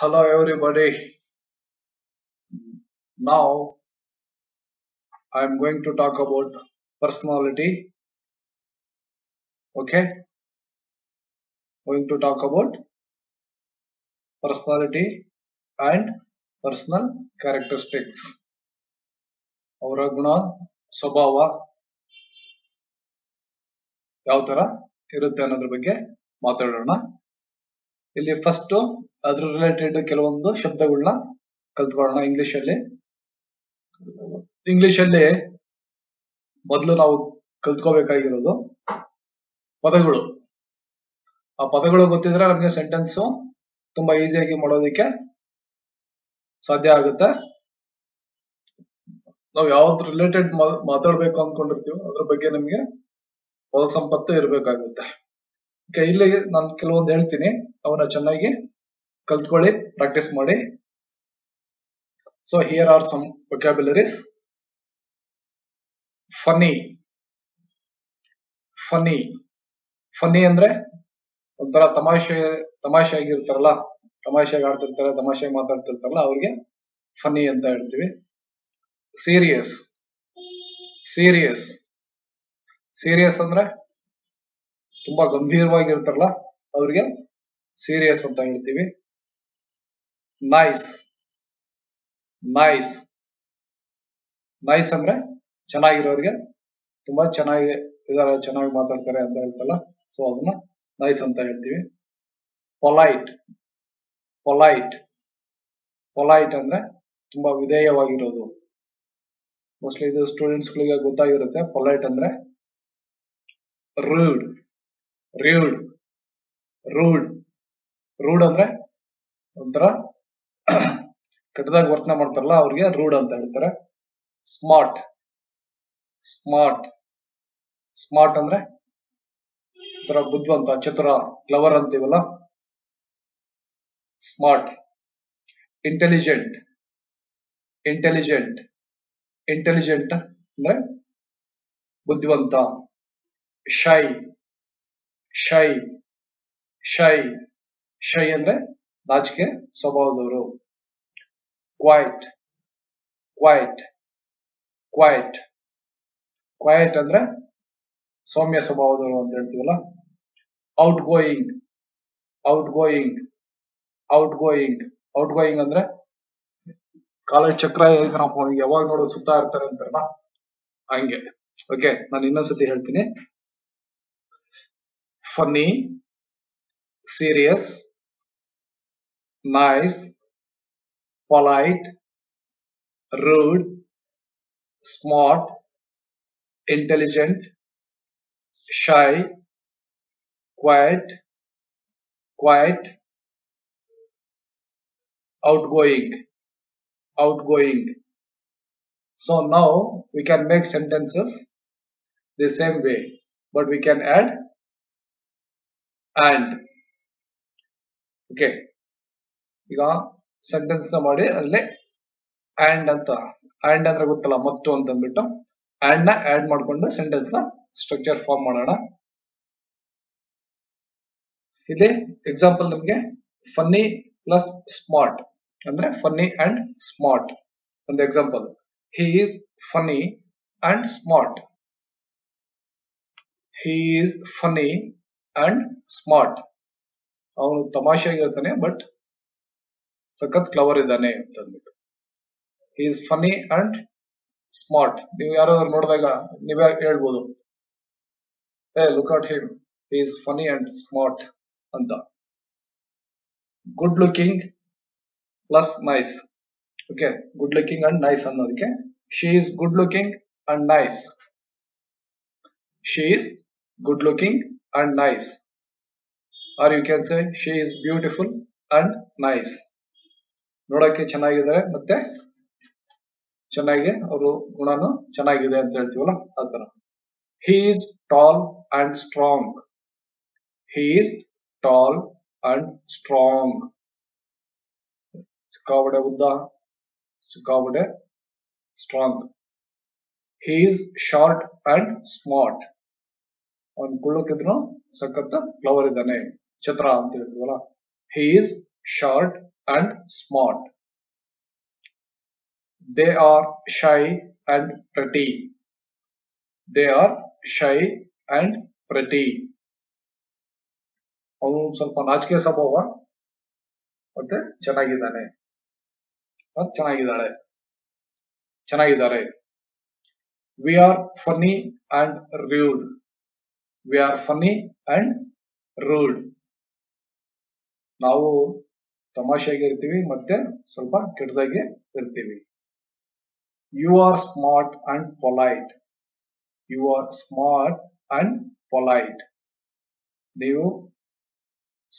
Hello everybody. Now I am going to talk about personality. Okay, going to talk about personality and personal characteristics. ಅವರ ಗುಣ ಸ್ವಭಾವ ಯಾವ ತರ ಇರುತ್ತೆ ಅನ್ನೋದ್ರ ಬಗ್ಗೆ ಮಾತಾಡೋಣ. ಇಲ್ಲಿ ಫಸ್ಟ್ ಅದ್ರ ರಿಲೇಟೆಡ್ ಕೆಲವೊಂದು ಶಬ್ದಗಳನ್ನ ಕಲ್ತ್ಕೊಳ್ಳೋಣ ಇಂಗ್ಲಿಷ್ ಅಲ್ಲಿ ಮೊದಲು ನಾವು ಕಲ್ತ್ಕೋಬೇಕಾಗಿರೋದು ಪದಗಳು. ಆ ಪದಗಳು ಗೊತ್ತಿದ್ರೆ ನಮಗೆ ಸೆಂಟೆನ್ಸ್ ತುಂಬಾ ಈಸಿಯಾಗಿ ಮಾಡೋದಕ್ಕೆ ಸಾಧ್ಯ ಆಗುತ್ತೆ. ನಾವು ಯಾವ್ದು ರಿಲೇಟೆಡ್ ಮಾತಾಡ್ಬೇಕು ಅನ್ಕೊಂಡಿರ್ತೀವೋ ಅದ್ರ ಬಗ್ಗೆ ನಮ್ಗೆ ಪದ ಸಂಪತ್ತು ಇರಬೇಕಾಗುತ್ತೆ. ಇಲ್ಲಿ ನಾನು ಕೆಲವೊಂದು ಹೇಳ್ತೀನಿ, ಅವನ್ನ ಚೆನ್ನಾಗಿ ಕಲ್ತ್ಕೊಳ್ಳಿ, ಪ್ರಾಕ್ಟೀಸ್ ಮಾಡಿ. So here are some vocabularies. Funny. Funny funny ಅಂದ್ರೆ ಒಂಥರ ತಮಾಷೆ ಆಗಿರ್ತಾರಲ್ಲ, ತಮಾಷೆಗೆ ಆಡ್ತಿರ್ತಾರೆ, ತಮಾಷೆಗೆ ಮಾತಾಡ್ತಿರ್ತಾರಲ್ಲ, ಅವ್ರಿಗೆ ಫನ್ನಿ ಅಂತ ಹೇಳ್ತೀವಿ. ಸೀರಿಯಸ್. ಸೀರಿಯಸ್ ಸೀರಿಯಸ್ ಅಂದ್ರೆ ತುಂಬಾ ಗಂಭೀರವಾಗಿರ್ತಾರಲ್ಲ, ಅವ್ರಿಗೆ ಸೀರಿಯಸ್ ಅಂತ ಹೇಳ್ತೀವಿ. ನೈಸ್. ನೈಸ್ ನೈಸ್ ಅಂದ್ರೆ ಚೆನ್ನಾಗಿರೋರಿಗೆ, ತುಂಬಾ ಚೆನ್ನಾಗಿ ಇದಾರೆ, ಚೆನ್ನಾಗಿ ಮಾತಾಡ್ತಾರೆ ಅಂತ ಹೇಳ್ತಲ್ಲ, ಸೊ ಅದನ್ನ ನೈಸ್ ಅಂತ ಹೇಳ್ತೀವಿ. ಪೊಲೈಟ್. ಪೊಲೈಟ್ ಪೊಲೈಟ್ ಅಂದ್ರೆ ತುಂಬಾ ವಿಧೇಯವಾಗಿರೋದು. ಮೋಸ್ಟ್ಲಿ ಇದು ಸ್ಟೂಡೆಂಟ್ಸ್ ಗಳಿಗೆ ಗೊತ್ತಾಗಿರುತ್ತೆ. ಪೊಲೈಟ್ ಅಂದ್ರೆ ರೂಡ್. ರೂಡ್ ರೂಡ್ ರೂಡ್ ಅಂದ್ರೆ ಒಂಥರ ಕೆಟ್ಟದಾಗಿ ವರ್ತನೆ ಮಾಡ್ತಾರಲ್ಲ, ಅವ್ರಿಗೆ ರೂಡ್ ಅಂತ ಹೇಳ್ತಾರೆ. ಸ್ಮಾರ್ಟ್. ಸ್ಮಾರ್ಟ್ ಸ್ಮಾರ್ಟ್ ಅಂದ್ರೆ ಒಂಥರ ಬುದ್ಧಿವಂತ, ಚತುರ, ಕ್ಲವರ್ ಅಂತೀವಲ್ಲ, ಸ್ಮಾರ್ಟ್. ಇಂಟೆಲಿಜೆಂಟ್. ಇಂಟೆಲಿಜೆಂಟ್ ಇಂಟೆಲಿಜೆಂಟ್ ಅಂದ್ರೆ ಬುದ್ಧಿವಂತ. ಶೈ. ಶೈ ಶೈ ಶೈ ಅಂದ್ರೆ ನಾಚಿಕೆ ಸ್ವಭಾವದವರು. ಕ್ವೈಟ್. ಕ್ವೈಟ್ ಕ್ವೈಟ್ ಕ್ವೈಟ್ ಅಂದ್ರೆ ಸೌಮ್ಯ ಸ್ವಭಾವದವರು ಅಂತ ಹೇಳ್ತೀವಲ್ಲ. Out going. Out going out going out going ಅಂದ್ರೆ ಕಾಲೇಜ್ ಚಕ್ರ ಯಾವಾಗ ನೋಡೋದು ಸುತ್ತಾ ಇರ್ತಾರೆ ಅಂತಾರಲ್ಲ, ಹಂಗೆ. ಓಕೆ, ನಾನು ಇನ್ನೊಂದ್ಸತಿ ಹೇಳ್ತೀನಿ. Funny, serious, nice, polite, rude, smart, intelligent, shy, quiet, quiet, outgoing. Outgoing. So now we can make sentences the same way, but we can add and. Okay, ಈಗ ಸೆಂಟೆನ್ಸ್ ನ ಮಾಡಿ ಅಲ್ಲಿ ಅಂಡ್ ಅಂತ, ಅಂಡ್ ಅಂದ್ರೆ ಗೊತ್ತಲ್ಲ, ಮತ್ತು ಅಂತ ಅಂದ್ಬಿಟ್ಟು ಅಂಡ್ ನ ಆಡ್ ಮಾಡ್ಕೊಂಡು ಸೆಂಟೆನ್ಸ್ ನ ಸ್ಟ್ರಕ್ಚರ್ ಫಾರ್ಮ್ ಮಾಡೋಣ. ಇಲ್ಲಿ ಎಕ್ಸಾಂಪಲ್ ನಿಮ್ಗೆ ಫನ್ನಿ ಪ್ಲಸ್ ಸ್ಮಾರ್ಟ್ ಅಂದ್ರೆ ಫನ್ನಿ ಅಂಡ್ ಸ್ಮಾರ್ಟ್. ಒಂದು example, he is funny and smart. he is funny and smart. ಅವನು ತಮಾಷೆಯಾಗಿರ್ತಾನೆ ಬಟ್ ಸಖತ್ ಕ್ಲವರ್ ಇದ್ದಾನೆ ಅಂತ ಅಂದ್ಬಿಟ್ಟು. he is funny and smart. ನೀವು ಯಾರಾದ್ರೂ ನೋಡಿದಾಗ ನೀವೇ ಹೇಳ್ಬೋದು, hey look at him, he is funny and smart ಅಂತ. Good looking plus nice. Okay, good looking and nice ಅನ್ನೋದಕ್ಕೆ she is good looking and nice. she is good looking and nice, or you can say she is beautiful and nice. ನೋಡಕ್ಕೆ ಚೆನ್ನಾಗಿದ್ದಾರೆ ಮತ್ತೆ ಚೆನ್ನಾಗಿ ಅವರು ಗುಣನು ಚೆನ್ನಾಗಿದೆ ಅಂತ ಹೇಳ್ತೀವಲ್ಲ, ಆತರ. he is tall and strong. he is tall and strong. ಸಿಕ್ಕಾಪಟ್ಟೆ ಉದ್ದ, ಸಿಕ್ಕಾಪಟ್ಟೆ strong. he is short and smart. ಅವನ್ ಕುಳ್ಳಕ್ಕಿದ್ರು ಸಖತ್ ಫ್ಲವರ್ ಇದ್ದಾನೆ, ಛತ್ರ ಅಂತ ಹೇಳ್ತೀವಲ್ಲ. he is short and smart. They are shy and pretty. They are shy and pretty. ಅವನು ಸ್ವಲ್ಪ ನಾಚಿಕೆ ಸ್ವಭಾವ ಮತ್ತೆ ಚೆನ್ನಾಗಿದ್ದಾನೆ ಮತ್ತೆ ಚೆನ್ನಾಗಿದ್ದಾರೆ. We are funny and rude. We are funny and rude. ನಾವು ತಮಾಷೆಯಾಗಿ ಇರ್ತೀವಿ ಮತ್ತೆ ಸ್ವಲ್ಪ ಕೆಟ್ಟದಾಗಿ ಇರ್ತೀವಿ. You are smart and polite. You are smart and polite. ನೀವು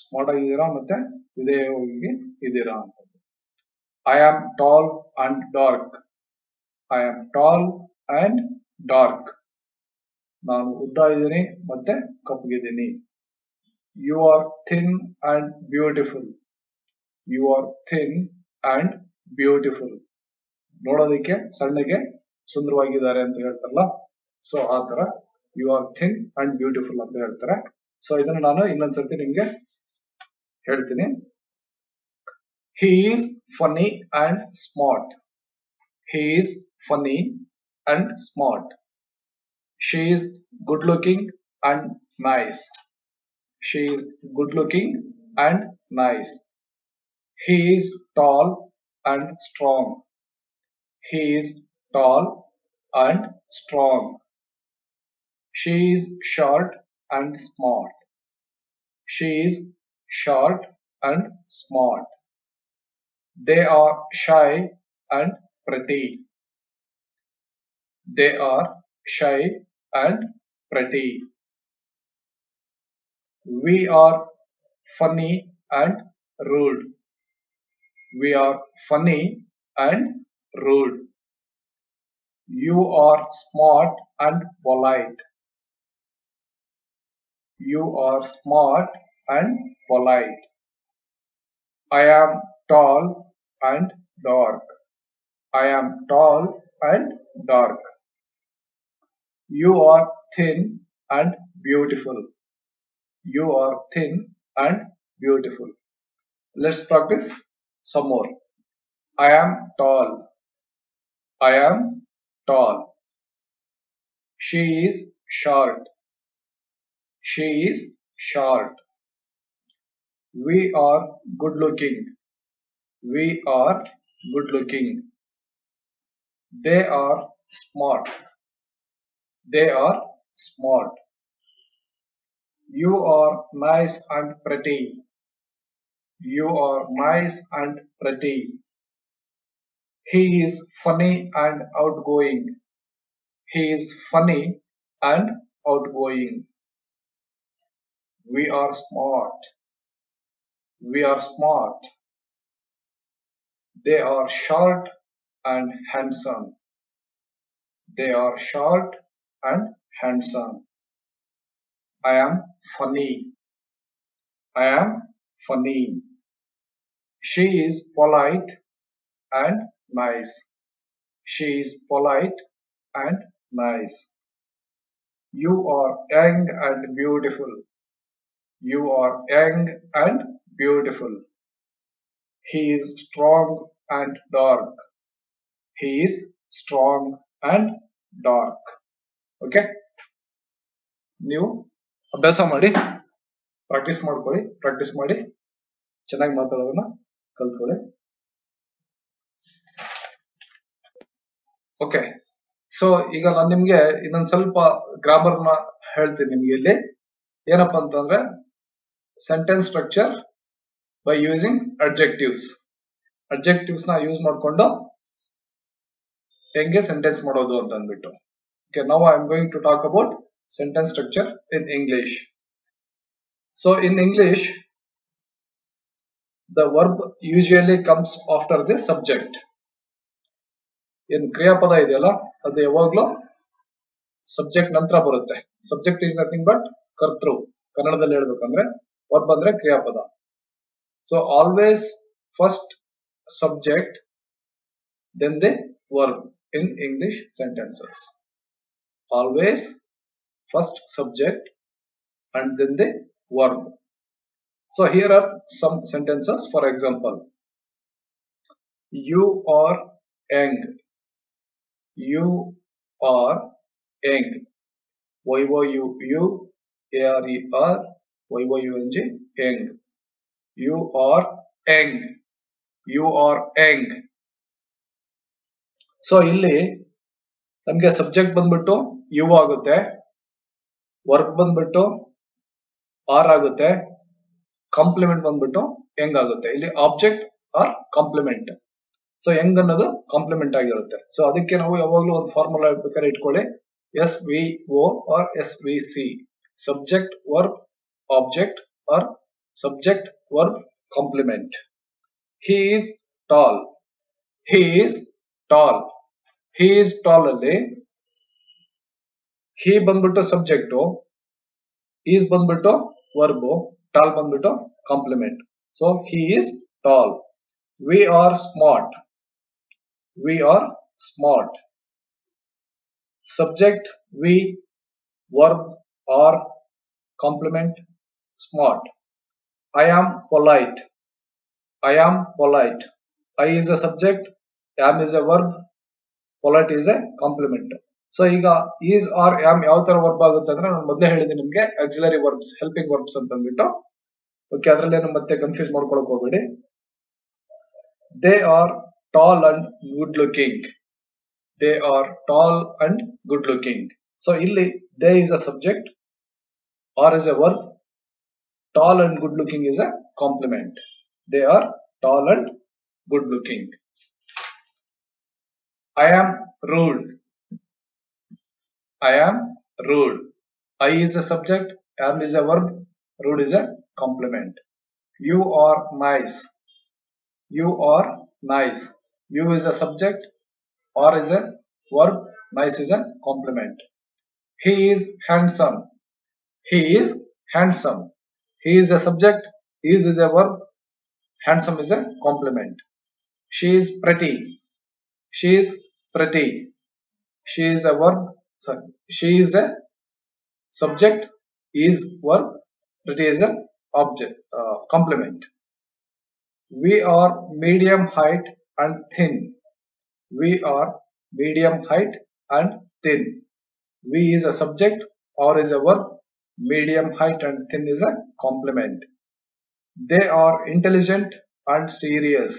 ಸ್ಮಾರ್ಟ್ ಆಗಿದ್ದೀರಾ ಮತ್ತೆ ವಿಧೇಯವಾಗಿ ಇದ್ದೀರಾ ಅಂತ. I am tall and dark. I am tall and dark. ನಾನು ಉದ್ದ ಇದ್ದೀನಿ ಮತ್ತೆ ಕಪ್ಪಗಿದ್ದೀನಿ. You are thin and beautiful. You are thin and beautiful. ನೋಡೋದಕ್ಕೆ ಸಣ್ಣಗೆ ಸುಂದರವಾಗಿದ್ದಾರೆ ಅಂತ ಹೇಳ್ತಾರಲ್ಲ, ಸೊ ಆ ತರ you are thin and beautiful ಅಂತ ಹೇಳ್ತಾರೆ. ಸೊ ಇದನ್ನು ನಾನು ಇನ್ನೊಂದ್ಸರ್ತಿ ನಿಮ್ಗೆ ಹೇಳ್ತೀನಿ. He is funny and smart. He is funny and smart. She is good looking and nice. She is good looking and nice. He is tall and strong. He is tall and strong. She is short and smart. She is short and smart. They are shy and pretty. They are shy and pretty. We are funny and rude. We are funny and rude. You are smart and polite. You are smart and polite. I am tall and dark. I am tall and dark. You are thin and beautiful. You are thin and beautiful. Let's practice some more. I am tall. I am tall. She is short. She is short. We are good looking. We are good looking. They are smart. They are smart. You are nice and pretty. You are nice and pretty. He is funny and outgoing. He is funny and outgoing. We are smart. We are smart. They are short and handsome. They are short and handsome. I am funny. I am funny. She is polite and nice. She is polite and nice. You are young and beautiful. You are young and beautiful. He is strong and dark. He is strong and dark. Okay? ನೀವು ಅಭ್ಯಾಸ ಮಾಡಿ, practice ಮಾಡ್ಕೊಳ್ಳಿ, practice ಮಾಡಿ ಚೆನ್ನಾಗಿ ಮಾತಾಡೋದನ್ನ ಕಲ್ತ್ಕೊಳ್ಳಿ. Okay, so ಈಗ ನಾನು ನಿಮ್ಗೆ ಇನ್ನೊಂದ್ ಸ್ವಲ್ಪ ಗ್ರಾಮರ್ ನ ಹೇಳ್ತೀನಿ ನಿಮ್ಗೆ. ಇಲ್ಲಿ ಏನಪ್ಪಾ ಅಂತಂದ್ರೆ sentence structure by using adjectives. Adjectives ನ ಯೂಸ್ ಮಾಡ್ಕೊಂಡು ಹೆಂಗೆ ಸೆಂಟೆನ್ಸ್ ಮಾಡೋದು ಅಂತ ಅಂದ್ಬಿಟ್ಟು. Okay, now I am going to talk about sentence structure in English. So in English, the verb usually comes after the subject. In ಕ್ರಿಯಾಪದ ಇದೆಯಲ್ಲ, ಅದು ಯಾವಾಗ್ಲೂ ಸಬ್ಜೆಕ್ಟ್ ನಂತರ ಬರುತ್ತೆ. ಸಬ್ಜೆಕ್ಟ್ ಈಸ್ ನಥಿಂಗ್ ಬಟ್ ಕರ್ತೃ. ಕನ್ನಡದಲ್ಲಿ ಹೇಳ್ಬೇಕಂದ್ರೆ ವರ್ಬ್ ಅಂದ್ರೆ ಕ್ರಿಯಾಪದ. So always first subject then the verb in English sentences. Always first subject and then the verb. So here are some sentences. For example, You are young. You are young. Y-O-U-U-A-R-E-R Y-O-U-N-G young. You are young. You are young. So ಇಲ್ಲಿ ನಮಗೆ subject ಬಂದ್ಬಿಟ್ಟು you ಆಗುತ್ತೆ, work ಬಂದ್ಬಿಟ್ಟು R ಆಗುತ್ತೆ, compliment ಬಂದ್ಬಿಟ್ಟು young ಆಗುತ್ತೆ. ಇಲ್ಲಿ object or complement. So young ಅನ್ನೋದು ಕಾಂಪ್ಲಿಮೆಂಟ್ ಆಗಿರುತ್ತೆ. ಸೊ ಅದಕ್ಕೆ ನಾವು ಯಾವಾಗಲೂ ಒಂದು ಫಾರ್ಮುಲಾ ಬೇಕಾದ್ರೆ ಇಟ್ಕೊಳ್ಳಿ, S V O or S V C, subject verb object or subject verb complement. He is tall. He is tall. He is tall ಅಲ್ಲಿ he ಬಂದ್ಬಿಟ್ಟು ಸಬ್ಜೆಕ್ಟ್, ಈಸ್ ಬಂದ್ಬಿಟ್ಟು ವರ್ಬ್, ಟಾಲ್ ಬಂದ್ಬಿಟ್ಟು complement. So he is tall. We are smart. We are smart. Subject we, verb are, complement smart. I am polite. I am polite. I is a subject, am is a verb, polite is a complement. So ಈಗ is or am ಯಾವ ತರ verb ಆಗುತ್ತೆ ಅಂದ್ರೆ ನಾನು ಮೊದಲೇ ಹೇಳಿದ್ದೀನಿ ನಿಮಗೆ auxiliary verbs, helping verbs ಅಂತ ಅಂದ್ಬಿಟ್ಟು. ಓಕೆ, ಅದರಲ್ಲಿ ಏನು ಮತ್ತೆ ಕನ್ಫ್ಯೂಸ್ ಮಾಡ್ಕೊಳಕ್ ಹೋಗ್ಬೇಡಿ. They are tall and good looking. They are tall and good looking. So illi they is a subject, or is a verb, tall and good looking is a complement. They are tall and good looking. I am rude. I am rude. I is a subject, am is a verb, rude is a complement. You are nice. You are nice. You is a subject, or is a verb, nice is a complement. He is handsome. He is handsome. He is a subject, is a verb, handsome is a complement. She is pretty. She is pretty. She is a verb, sorry, she is a subject, is verb, pretty is a object, complement. We are medium height and thin. We are medium height and thin. We is a subject, or is a verb, medium height and thin is a complement. They are intelligent and serious.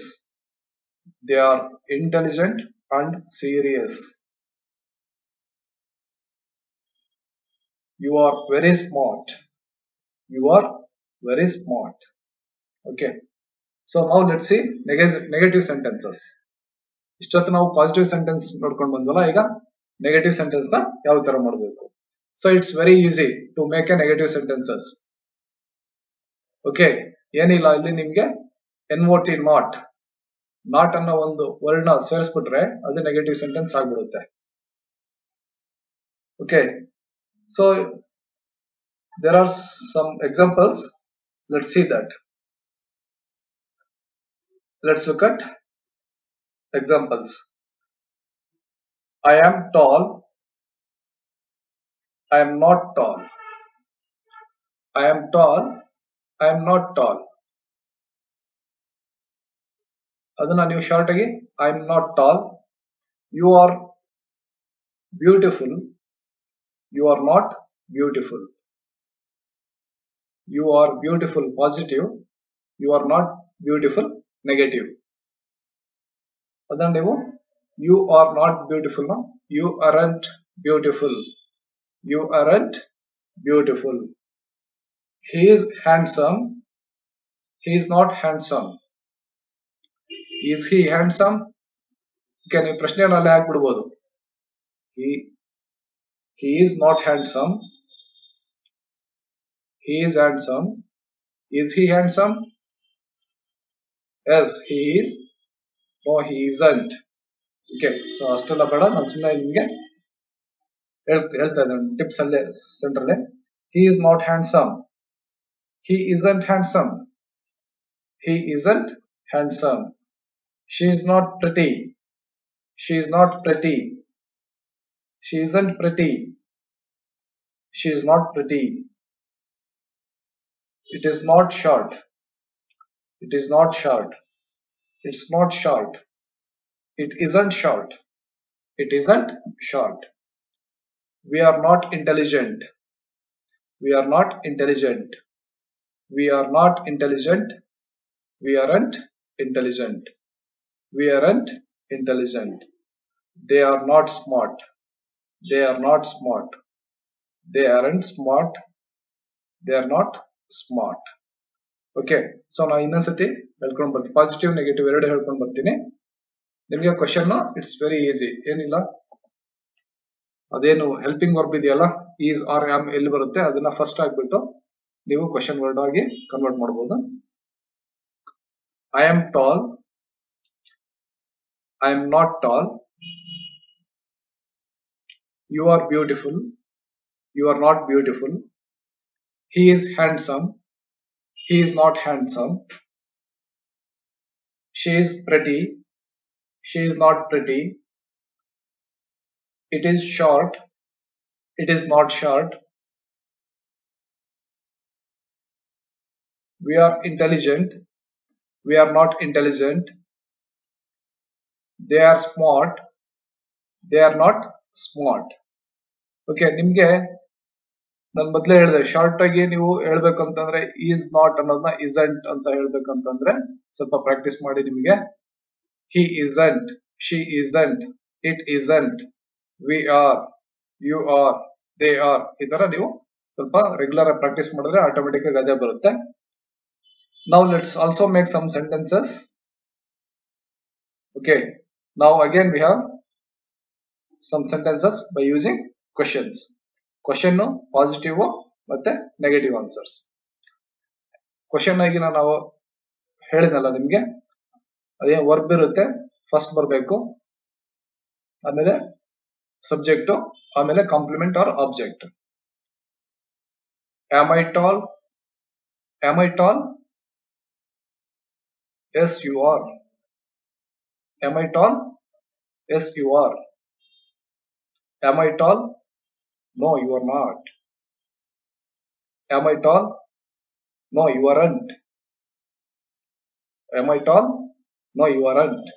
They are intelligent and serious. You are very smart. You are very smart. Okay. So now let's see negative sentences. ಇಷ್ಟೊತ್ತು ನಾವು positive sentence ನೋಡ್ಕೊಂಡು ಬಂದಲ್ಲ, ಈಗ negative sentence ನ ಯಾವ ತರ ಮಾಡಬೇಕು. So it's very easy to make a negative sentences. Okay, ಏನಿಲ್ಲ, ಇಲ್ಲಿ ನಿಮ್ಗೆ NOT ನಾಟ್, ನಾಟ್ ಅನ್ನೋ ಒಂದು ವರ್ಡ್ ನ ಸೇರಿಸ್ಬಿಟ್ರೆ ಅದು ನೆಗೆಟಿವ್ ಸೆಂಟೆನ್ಸ್ ಆಗ್ಬಿಡುತ್ತೆ. Okay, so there are some examples. Let's see that. Let's look at examples. I am tall. I am not tall. I am tall. I am not tall. ಅದನ್ನ ನೀವು short ಆಗಿ I am not tall. You are beautiful. You are not beautiful. You are beautiful positive. You are not beautiful negative. ಅದನ್ನ ನೀವು you are not beautiful, no? You aren't beautiful. You aren't beautiful. He is handsome. He is not handsome. Is he handsome? Can you ಪ್ರಶ್ನೆಯನ್ನ ಹಾಕ್ಬಿಡಬಹುದು. He is not handsome. He is handsome. Is he handsome? Yes, he is. No, he isn't. Okay, so ಅಷ್ಟೆಲ್ಲ ಬೇಡ, ನಾನು ಸುಮ್ಮನೆ ನಿಮಗೆ ಹೇಳ್ತಾ ಇದ್ದೇನೆ tips ಅಲ್ಲೇ ಸೆಂಟ್ರಲ್ಲೇ. He is not handsome. He isn't handsome. He isn't handsome. She is not pretty. She is not pretty. She isn't pretty. She is not pretty. It is not short. It is not short. It's not short. It isn't short. It isn't short. We are not intelligent. We are not intelligent. We are not intelligent. We aren't intelligent. We aren't intelligent. They are not smart. They are not smart. They aren't smart. They are not smart. Okay so ನಾನು ಇನ್ನೊಂದ್ಸತಿ ಹೇಳ್ಕೊಂಡು ಬರ್ತೀನಿ positive negative ಎರಡು ಹೇಳ್ಕೊಂಡು ಬರ್ತೀನಿ ನಿಮಗೆ question it's very easy ಏನಿಲ್ಲ ಅದೇನು ಹೆಲ್ಪಿಂಗ್ ವರ್ಬ್ ಇದೆಯಲ್ಲ ಈಸ್ ಆರ್ ಆಮ್ ಎಲ್ಲಿ ಬರುತ್ತೆ ಅದನ್ನ ಫಸ್ಟ್ ಆಗ್ಬಿಟ್ಟು ನೀವು ಕ್ವಶನ್ ವರ್ಡ್ ಆಗಿ ಕನ್ವರ್ಟ್ ಮಾಡಬಹುದು I am tall I am not tall you are beautiful you are not beautiful he is handsome he is not handsome she is pretty she is not pretty it is short it is not short we are intelligent we are not intelligent they are smart they are not smart okay ನಿಮ್ಗೆ ನಾನು ಮೊದಲೇ ಹೇಳಿದೆ short ಆಗಿ ನೀವು ಹೇಳ್ಬೇಕಂತಂದ್ರೆ is not ಅನ್ನೋದನ್ನ isn't ಅಂತ ಹೇಳ್ಬೇಕಂತಂದ್ರೆ ಸ್ವಲ್ಪ practice ಮಾಡಿ ನಿಮಗೆ he isn't she isn't it isn't we are you are they are ಈ ತರ ನೀವು ಸ್ವಲ್ಪ ರೆಗ್ಯುಲರ್ ಆಗಿ ಪ್ರಾಕ್ಟೀಸ್ ಮಾಡಿದ್ರೆ ಆಟೋಮೆಟಿಕ್ ಆಗಿ ಅದೇ ಬರುತ್ತೆ now let's also make some sentences okay now again we have some sentences by using questions question positive ಮತ್ತೆ ನೆಗೆಟಿವ್ ಆನ್ಸರ್ಸ್ ಕ್ವಶನ್ ಆಗಿ ನಾವು ಹೇಳಿದ್ನಲ್ಲ ನಿಮ್ಗೆ ಅದೇ ವರ್ಬ್ ಇರುತ್ತೆ ಫಸ್ಟ್ ಬರಬೇಕು ಆಮೇಲೆ ಸಬ್ಜೆಕ್ಟ್ ಆಮೇಲೆ complement or object am I tall am I tall yes you are am I tall yes you are am I tall No, you are not. Am I tall? No, you aren't. Am I tall? No, you aren't.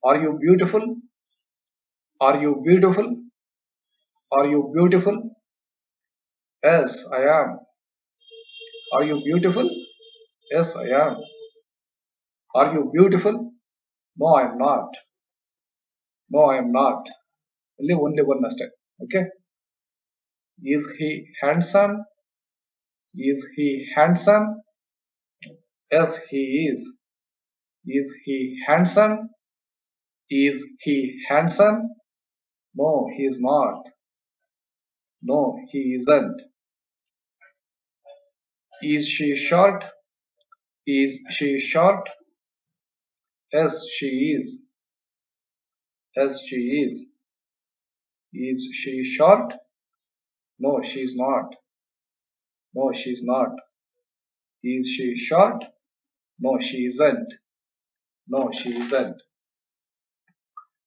Are you beautiful? Are you beautiful? Are you beautiful? Yes, I am. Are you beautiful? Yes, I am. Are you beautiful? No, I am not. No, I am not. Only one mistake. Okay. Is he handsome? Is he handsome? Yes, he is. Is he handsome? Is he handsome? No, he is not. No, he isn't. Is she short? Is she short? Yes, she is. Yes, she is. Is she short? No, she is not. No, she is not. Is she short? No, she isn't. No, she isn't.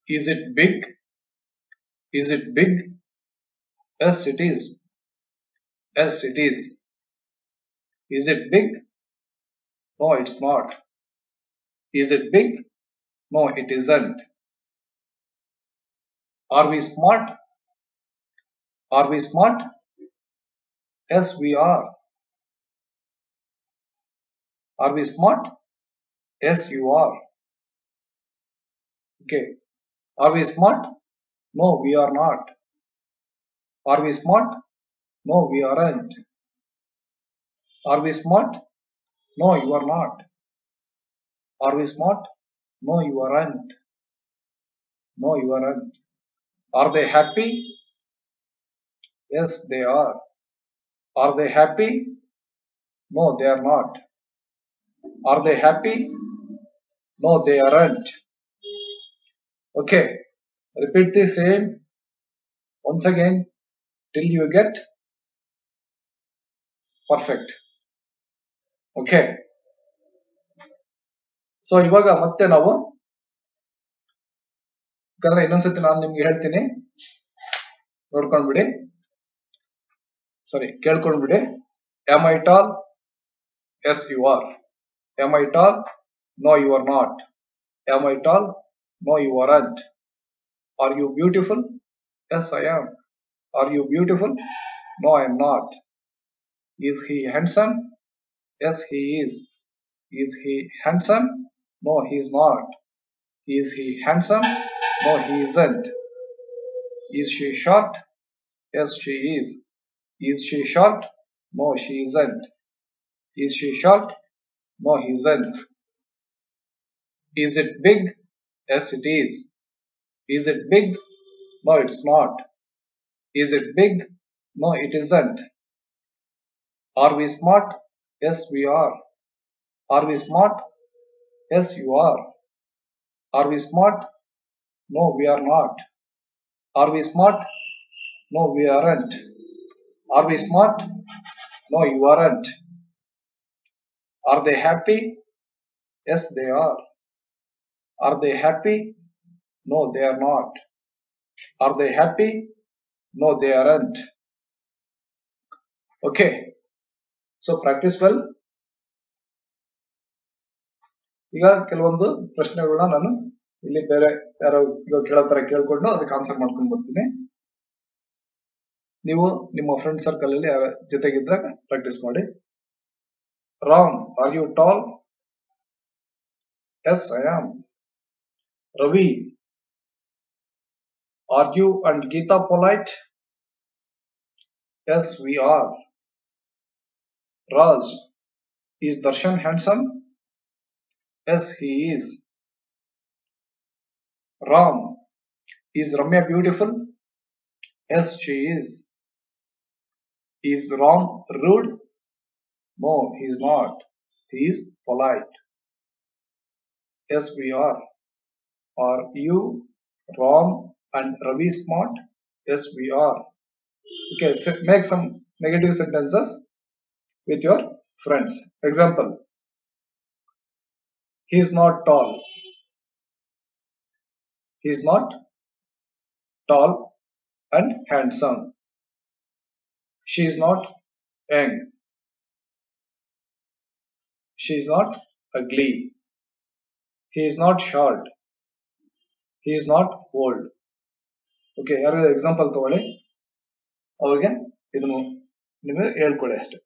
Is it big? Is it big? Yes, it is. Yes, it is. Is it big? No, it's not. Is it big? No, it isn't. Are we smart? Are we smart? Yes, we are. Are we smart? Yes, you are. Okay. Are we smart? No, we are not. Are we smart? No, we aren't. Are we smart? No, you are not. Are we smart? No, you aren't. No, you aren't. Are they happy? Yes, they are. Are they happy? No, they are not. Are they happy? No, they aren't. Okay. Repeat the same once again till you get perfect. Okay. So ಇವಾಗ ಮತ್ತೆ ನಾವು ಇನ್ನೊಂದ್ಸತಿ ನಾನು ನಿಮ್ಗೆ ಹೇಳ್ತೀನಿ ನೋಡ್ಕೊಂಡ್ಬಿಡಿ ಸಾರಿ ಕೇಳ್ಕೊಂಡ್ಬಿಡಿ am I tall? Yes, you are. Am I tall? No, you are not. Am I tall? No, you aren't. Are you beautiful? Yes, I am. Are you beautiful? No, I am not. Is he handsome? Yes, he is. Is he handsome? No, he is not. Is he handsome? No, he isn't. Is she short? Yes, she is. Is she short? No, she isn't. Is she short? No, he isn't. Is it big? Yes, it is. Is it big? No, it's not. Is it big? No, it isn't. Are we smart? Yes, we are. Are we smart? Yes, you are. Are we smart? No, we are not. Are we smart? No, we aren't. Are we smart? No, you aren't. Are they happy? Yes, they are. Are they happy? No, they are not. Are they happy? No, they aren't. Okay, so practice well. ಈಗ ಕೆಲವೊಂದು ಪ್ರಶ್ನೆಗಳನ್ನ ನಾನು ಇಲ್ಲಿ ಬೇರೆ ಯಾರೋ ಕೇಳೋ ತರ ಕೇಳ್ಕೊಂಡು ಅದಕ್ಕೆ ಆನ್ಸರ್ ಮಾಡ್ಕೊಂಡು ಬರ್ತೀನಿ. ನೀವು ನಿಮ್ಮ ಫ್ರೆಂಡ್ ಸರ್ಕಲ್ ಅಲ್ಲಿ ಜೊತೆಗಿದ್ದಾಗ ಪ್ರಾಕ್ಟೀಸ್ ಮಾಡಿ. Ram, are you tall? Yes, I am. Ravi, are you and Geeta polite? Yes, we are. Raj, is Darshan handsome? Yes, he is. Ram, is Ramya beautiful? Yes, she is. Is Ram rude? No, he is not. He is polite. Yes, we are. Are you, Ram, and Ravi smart? Yes, we are. Okay, so make some negative sentences with your friends. Example, he is not tall. He is not tall and handsome. She is not young. She is not ugly. He is not short. He is not old. Okay, ಯಾರು example ತಗೊಳ್ಳಿ ಅವ್ರಿಗೆ ಇದನ್ನು ನಿಮಗೆ ಹೇಳ್ಕೊಳ್ಳಿ ಅಷ್ಟೇ.